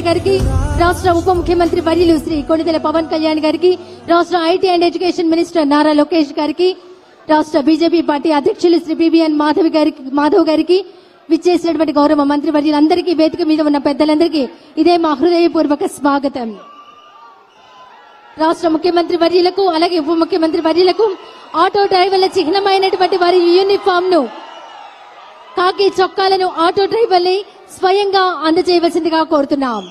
గారికి, రాష్ట్ర ఉప ముఖ్యమంత్రి వర్యులు శ్రీ కొణిదెల పవన్ కళ్యాణ్ గారికి, రాష్ట్ర IT and education minister Nara Lokesh గారికి, రాష్ట్ర బీజేపీ పార్టీ అధ్యక్షులు శ్రీ బిబిఎన్ మాధవ్ గారికి, విచ్చేసినటువంటి గౌరవ మంత్రి వర్యులందరికీ, వేదిక మీద ఉన్న పెద్దలందరికీ ఇదే మా హృదయపూర్వక స్వాగతం. రాష్ట్ర ముఖ్యమంత్రి వర్యులకు అలాగే ఉప ముఖ్యమంత్రి వర్యులకు ఆటో డ్రైవర్ల చిహ్నమైనటువంటి వారి యూనిఫామ్ ను, కాకి చొక్కాలను ఆటో డ్రైవర్లే స్వయంగా అందజేయవలసిందిగా కోరుతున్నాం.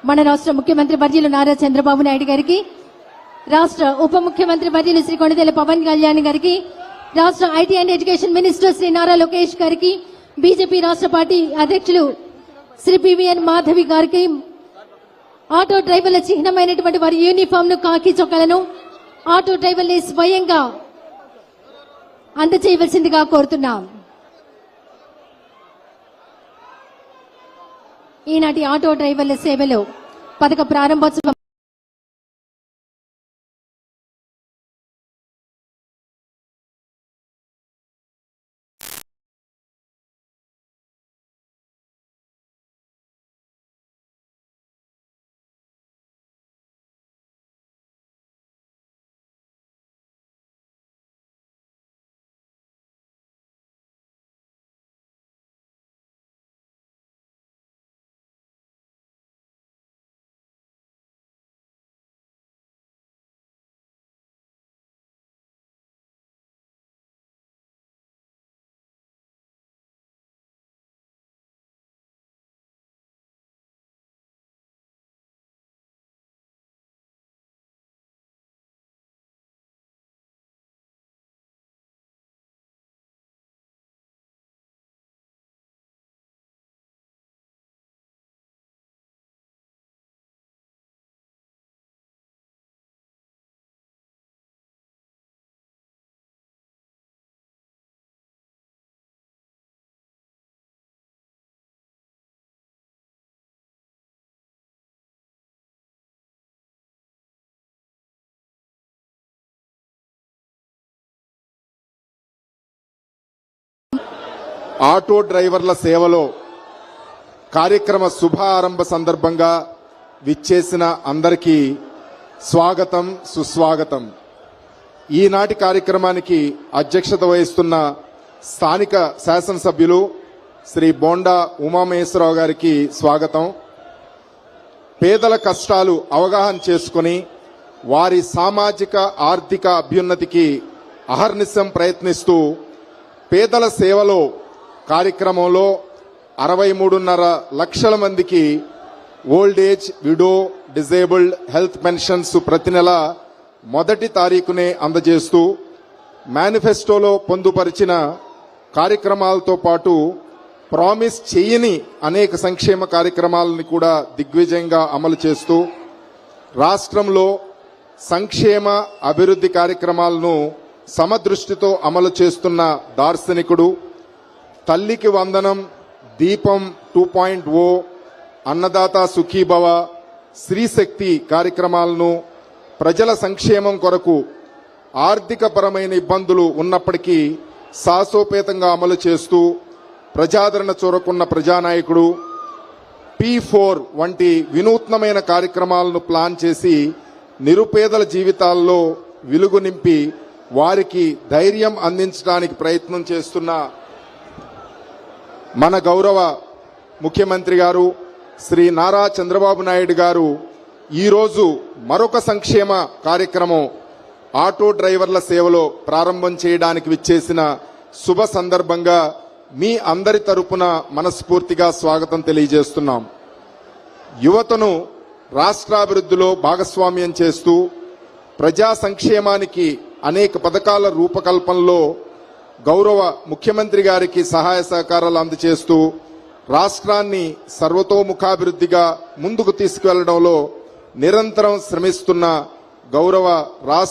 మన రాష్ట్ర ముఖ్యమంత్రి వర్యులు నారా చంద్రబాబు నాయుడు గారికి, రాష్ట్ర ఉప ముఖ్యమంత్రి వర్యులు శ్రీ కొణిదెల పవన్ కళ్యాణ్ గారికి, రాష్ట్ర IT and education minister Shri Nara Lokesh గారికి, బీజేపీ రాష్ట్ర పార్టీ అధ్యక్షులు శ్రీ బివిఎన్ మాధవి గారికి ఆటో డ్రైవర్ల చిహ్నమైనటువంటి వారి యూనిఫామ్ ను, కాకి చొక్కాలను ఆటో డ్రైవర్లే స్వయంగా అందజేయవలసిందిగా కోరుతున్నాం. ఈనాటి ఆటో డ్రైవర్ల సేవలో పథక ప్రారంభోత్సవం ఆటో డ్రైవర్ల సేవలో కార్యక్రమ శుభారంభ సందర్భంగా విచ్చేసిన అందరికీ స్వాగతం, సుస్వాగతం. ఈనాటి కార్యక్రమానికి అధ్యక్షత వహిస్తున్న స్థానిక శాసనసభ్యులు శ్రీ బోండా ఉమామహేశ్వరరావు గారికి స్వాగతం. పేదల కష్టాలు అవగాహన చేసుకుని వారి సామాజిక ఆర్థిక అభ్యున్నతికి అహర్నిశం ప్రయత్నిస్తూ పేదల సేవలో కార్యక్రమంలో 63.5 లక్షల మందికి old age, widow, disabled health pensions ప్రతి నెల 1వ తారీఖునే అందజేస్తూ మేనిఫెస్టోలో పొందుపరిచిన కార్యక్రమాలతో పాటు ప్రామిస్ చేయని అనేక సంక్షేమ కార్యక్రమాలను కూడా దిగ్విజయంగా అమలు చేస్తూ రాష్ట్రంలో సంక్షేమ అభివృద్ధి కార్యక్రమాలను సమదృష్టితో అమలు చేస్తున్న దార్శనికుడు. తల్లికి వందనం, దీపం 2.0, అన్నదాత సుఖీభవ, స్త్రీశక్తి కార్యక్రమాలను ప్రజల సంక్షేమం కొరకు ఆర్థికపరమైన ఇబ్బందులు ఉన్నప్పటికీ సాహసోపేతంగా అమలు చేస్తూ ప్రజాదరణ చూరకున్న ప్రజానాయకుడు. P4 వంటి వినూత్నమైన కార్యక్రమాలను ప్లాన్ చేసి నిరుపేదల జీవితాల్లో వెలుగు నింపి వారికి ధైర్యం అందించడానికి ప్రయత్నం చేస్తున్న మన గౌరవ ముఖ్యమంత్రి గారు శ్రీ నారా చంద్రబాబు నాయుడు గారు ఈరోజు మరొక సంక్షేమ కార్యక్రమం ఆటో డ్రైవర్ల సేవలో ప్రారంభం చేయడానికి విచ్చేసిన శుభ సందర్భంగా మీ అందరి తరపున మనస్ఫూర్తిగా స్వాగతం తెలియజేస్తున్నాం. యువతను రాష్ట్రాభివృద్ధిలో భాగస్వామ్యం చేస్తూ ప్రజా సంక్షేమానికి అనేక పథకాల రూపకల్పనలో గౌరవ ముఖ్యమంత్రి గారికి సహాయ సహకారాలు అందజేస్తూ రాష్ట్రాన్ని సర్వతోముఖాభివృద్ధిగా ముందుకు తీసుకువెళ్లడంలో నిరంతరం శ్రమిస్తున్న గౌరవ రాష్ట్ర